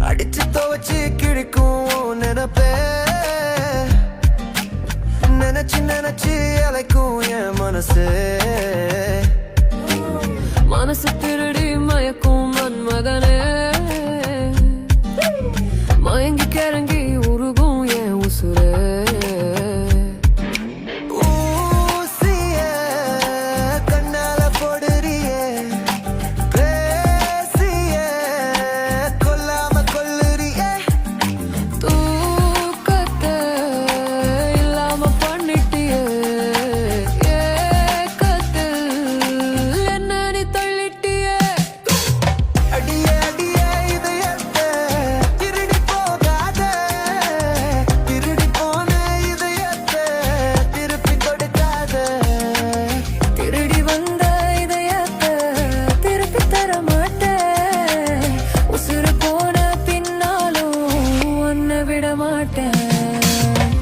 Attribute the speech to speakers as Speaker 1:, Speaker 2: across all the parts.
Speaker 1: அடிச்சு துவச்சு கிழிக்கும் நினைப்பே நினைச்சு நினைச்சு அலைக்கும் என் மனசு திருடி மயக்கும் மன்மகனே மயங்கி கிறங்கி உருகும் என் உசுரே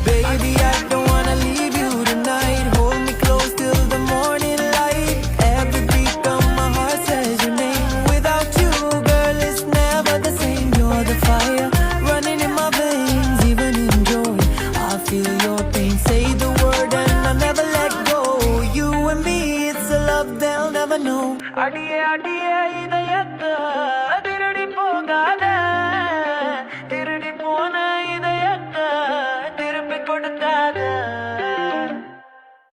Speaker 1: Baby, I don't wanna leave you tonight. Hold me close till the morning light. Every beat of my heart says your name. Without you, girl, it's never the same. You're the fire running in my veins, even in joy. I feel your pain. Say the word and I'll never let go. You and me, it's a love they'll never know. Adiye, adiye.